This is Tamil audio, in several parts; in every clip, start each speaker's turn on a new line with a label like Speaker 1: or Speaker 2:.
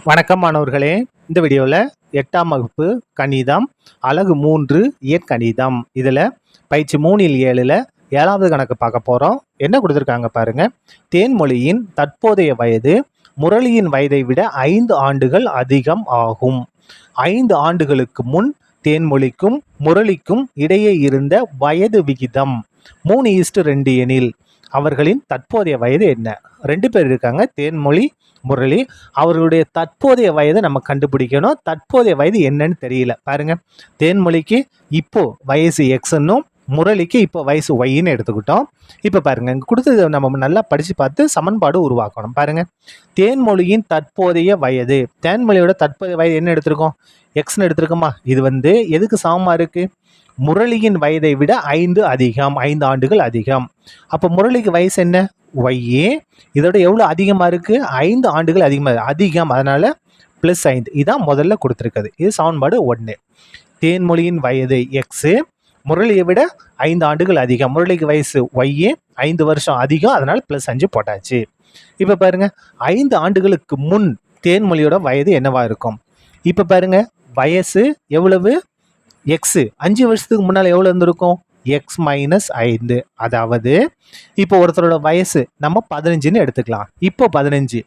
Speaker 1: வணக்கம் மாணவர்களே. இந்த வீடியோவில் 8ஆம் வகுப்பு கணிதம் அலகு 3 இயற்கணிதம் இதில் பயிற்சி 3ல் 7ல் 7வது கணக்கு பார்க்க போகிறோம். என்ன கொடுத்துருக்காங்க பாருங்க. தேன்மொழியின் தற்போதைய வயது முரளியின் வயதை விட 5 ஆண்டுகள் அதிகம் ஆகும். 5 ஆண்டுகளுக்கு முன் தேன்மொழிக்கும் முரளிக்கும் இடையே இருந்த வயது விகிதம் 3:2 எனில் அவர்களின் தற்போதைய வயது என்ன? 2 பேர் இருக்காங்க, தேன்மொழி, முரளி. அவர்களுடைய தற்போதைய வயதை நம்ம கண்டுபிடிக்கணும். தற்போதைய வயது என்னன்னு தெரியல பாருங்க. தேன்மொழிக்கு இப்போ வயசு எக்ஸ்ன்னும் முரளிக்கு இப்போ வயசு ஒய்ன்னு எடுத்துக்கிட்டோம். இப்போ பாருங்க, இங்கே கொடுத்தது நம்ம நல்லா படித்து பார்த்து சமன்பாடு உருவாக்கணும். பாருங்க, தேன்மொழியின் தற்போதைய வயது, தேன்மொழியோட தற்போதைய வயது என்ன எடுத்திருக்கோம்? எக்ஸ்ன்னு எடுத்திருக்கோமா? இது எதுக்கு சமமாக இருக்கு? முரளியின் வயதை விட 5 அதிகம், 5 ஆண்டுகள் அதிகம். அப்போ முரளிக்கு வயசு என்ன? ஒய்யே. இதோட எவ்வளோ அதிகமாக இருக்குது? 5 ஆண்டுகள் அதிகம், அதனால +5. இதான் முதல்ல கொடுத்துருக்குது. இது சமன்பாடு 1. தேன்மொழியின் வயது எக்ஸு, முரளியை விட 5 ஆண்டுகள் அதிகம். முரளிக்கு வயசு ஒய்யே, 5 வருஷம் அதிகம், அதனால +5 போட்டாச்சு. இப்போ பாருங்க, 5 ஆண்டுகளுக்கு முன் தேன்மொழியோட வயது என்னவா இருக்கும்? இப்போ பாருங்க, வயசு எவ்வளவு? எக்ஸு. 5 வருஷத்துக்கு முன்னால் எவ்வளோ இருந்திருக்கும்? எக்ஸ் -5. அதாவது இப்போ ஒருத்தரோட வயசு நம்ம 15ன்னு எடுத்துக்கலாம். இப்போ 15.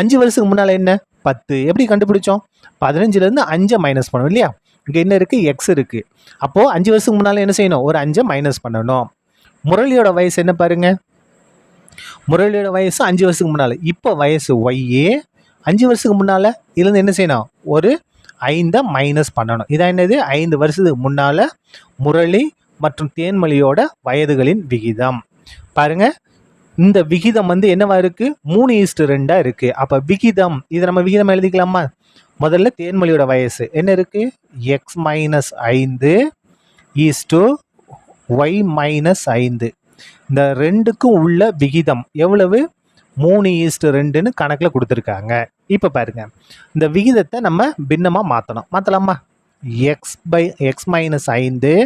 Speaker 1: 5 வருஷத்துக்கு முன்னால் என்ன? 10. எப்படி கண்டுபிடிச்சோம்? 15லேருந்து 5 மைனஸ் பண்ணணும் இல்லையா? இங்கே என்ன இருக்குது? எக்ஸ் இருக்குது. அப்போது 5 வருஷத்துக்கு முன்னால் என்ன செய்யணும்? ஒரு 5 மைனஸ் பண்ணணும். முரளியோட வயசு என்ன பாருங்க? முரளியோட வயசு 5 வருஷத்துக்கு முன்னால். இப்போ வயசு ஒய்யே. 5 வருஷத்துக்கு முன்னால் இதுலேருந்து என்ன செய்யணும்? ஒரு 5 மைனஸ் பண்ணணும். இதான் என்னது? 5 வருஷத்துக்கு முன்னால் முரளி மற்றும் தேன்மொழியோட வயதுகளின் விகிதம். பாருங்க, இந்த விகிதம் என்னவா இருக்கு? 3:2 இருக்கு. அப்ப விகிதம், இதை நம்ம விகிதம் எழுதிக்கலாமா? முதல்ல தேன்மொழியோட வயசு என்ன இருக்கு? X -5 y -5. இந்த ரெண்டுக்கும் உள்ள விகிதம் எவ்வளவு? 3:2ன்னு கணக்கில் கொடுத்துருக்காங்க. இப்போ பாருங்க, இந்த விகிதத்தை நம்ம பின்னமாக மாற்றலாமா? X -5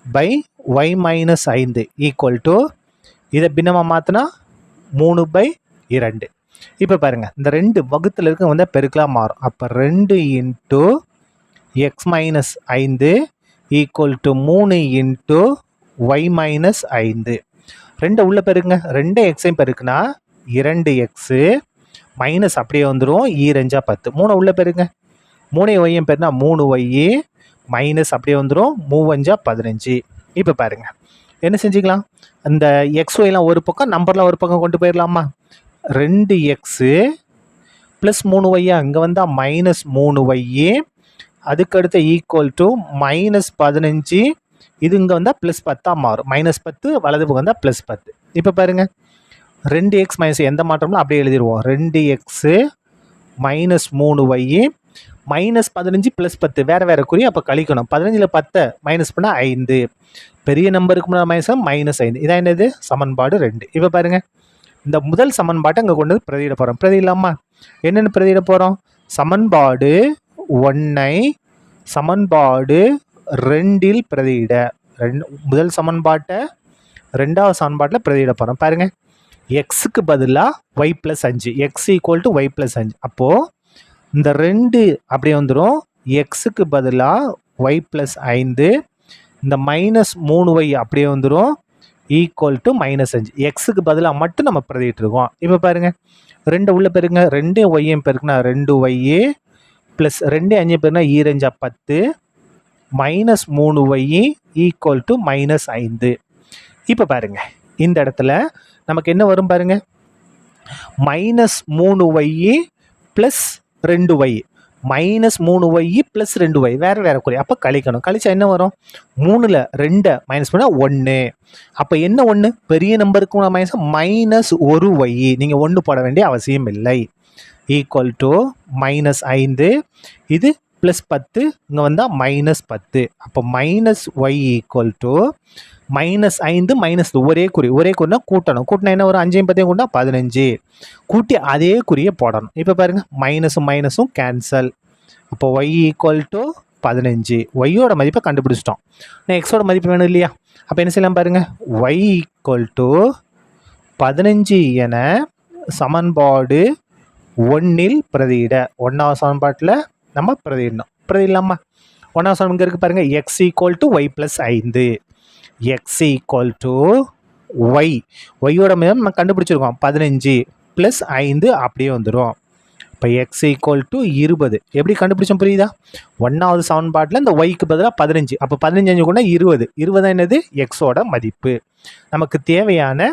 Speaker 1: by y -5 equal to, இதை பின்னமாக மாற்றினா 3/2. இப்போ பாருங்கள், இந்த 2 வகுத்தில் இருக்க பெருக்கலாக மாறும். அப்போ 2 × x -5 ஈக்குவல் டு 3 × y -5. 2 உள்ள பெருக்குங்க. 2 எக்ஸையும் பெருக்குனா 2x மைனஸ் அப்படியே வந்துடும். 2 10. 3 உள்ள பெருங்க. 3 ஒய்யும் பெருனா 3y மைனஸ் அப்படியே வந்துடும். 3 15. இப்போ பாருங்க, என்ன செஞ்சுக்கலாம்? அந்த XYலாம் ஒரு பக்கம், நம்பர்லாம் ஒரு பக்கம் கொண்டு போயிடலாமா? 2x + 3y இங்கே வந்தால் -3y, அதுக்கடுத்து ஈக்குவல் டு -15. இது இங்கே வந்தால் +10 மாறும். -10 வலது பக்கம் வந்தால் +10. இப்போ பாருங்க, 2x - எந்த மாற்றமும் அப்படியே எழுதிடுவோம். 2x -3y -15 +10 வேறு குறி. அப்போ கழிக்கணும். 15ல் 10 மைனஸ் பண்ணால் 5. பெரிய நம்பருக்கு முன்னாடி -5. இதான் என்னது? சமன்பாடு 2. இப்போ பாருங்க, இந்த முதல் சமன்பாட்டை அங்கே கொண்டு வந்து பிரதியிட போகிறோம். பிரதியிடலாமா? என்னென்னு பிரதியிட போகிறோம்? சமன்பாடு 1ஐ சமன்பாடு 2ல் பிரதியிட. முதல் சமன்பாட்டை 2வது சமன்பாட்டில் பிரதியிட போகிறோம். பாருங்க, எக்ஸுக்கு பதிலாக y +5, x equal to y +5. அப்போது இந்த 2 அப்படியே வந்துடும். எக்ஸுக்கு பதிலாக y +5, இந்த -3y அப்படியே வந்துடும், ஈக்குவல் டு -5. எக்ஸுக்கு பதிலாக மட்டும் நம்ம பிரதியிட்டுருக்கோம். இப்போ பாருங்க, 2 உள்ள பெருங்க. 2 ஒய்யும் பெருக்குனா 2y plus 2 5 பெருனா 2 10 -3y equal to -5. இப்போ பாருங்க, இந்த இடத்துல நமக்கு என்ன வரும் பாருங்க? -3y plus 2y, -3y plus 2y வேறு குறி. அப்போ கழிக்கணும். கழிச்சா என்ன வரும்? 3ல் 2 மைனஸ் பண்ணால் 1. அப்போ என்ன 1? பெரிய நம்பருக்கு மைனஸ் -1y. நீங்கள் 1 போட வேண்டிய அவசியம் இல்லை. ஈக்குவல் டு -5, இது +10, இங்கே வந்தால் -10. அப்போ -y ஈக்குவல் டு -5 ஒரே குறினா கூட்டணும். கூட்டினா என்ன வரும்? 5 10 கூட்டினா 15. கூட்டி அதே குறியை போடணும். இப்போ பாருங்க, மைனஸும் கேன்சல். அப்போ y ஈக்குவல் டு 15. ஒய்யோட மதிப்பை கண்டுபிடிச்சிட்டோம். நான் எக்ஸோட மதிப்பு வேணும் இல்லையா? அப்போ என்ன செய்யலாம் பாருங்க, y ஈக்குவல் டு 15 என சமன்பாடு 1ல் பிரதியிட. 1வது சமன்பாட்டில் நம்ம பிரதியிடணும். பிரதியிடலாமா? 1வது சமன்பாடு இங்கே இருக்கு பாருங்க. X equal to y plus 5. X equal to y. ஒய்யோட மேம் நம்ம கண்டுபிடிச்சிருக்கோம் 15 ப்ளஸ் 5 அப்படியே வந்துடும். இப்போ எக்ஸ் ஈக்குவல் டு 20. எப்படி கண்டுபிடிச்சோம் புரியுதா? 1வது சமன்பாட்டில் இந்த ஒய்க்கு பதிலாக 15. அப்போ 15 கூட 20. 20 என்னது? எக்ஸோட மதிப்பு. நமக்கு தேவையான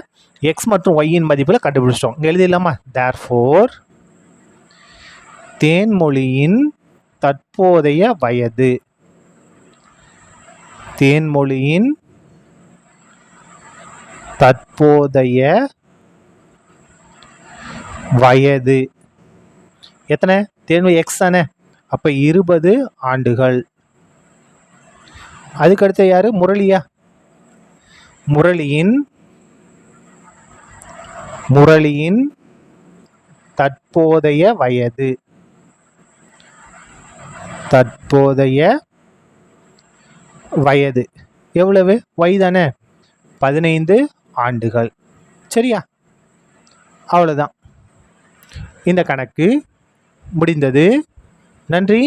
Speaker 1: எக்ஸ் மற்றும் ஒய்யின் மதிப்பில் கண்டுபிடிச்சிட்டோம். இங்கே எழுதிடலாமா? தேர்ஃபோர் தேன்மொழியின் தற்போதைய வயது. தேன்மொழியின் தற்போதைய வயது எத்தனை? தேன்மொழி எக்ஸ் தானே. அப்போ 20 ஆண்டுகள். அதுக்கடுத்து யாரு? முரளியா? முரளியின் தற்போதைய வயது. தற்போதைய வயது எவ்வளவு? ஒய் தானே. 15 ஆண்டுகள். சரியா? அவ்வளோதான். இந்த கணக்கு முடிந்தது. நன்றி.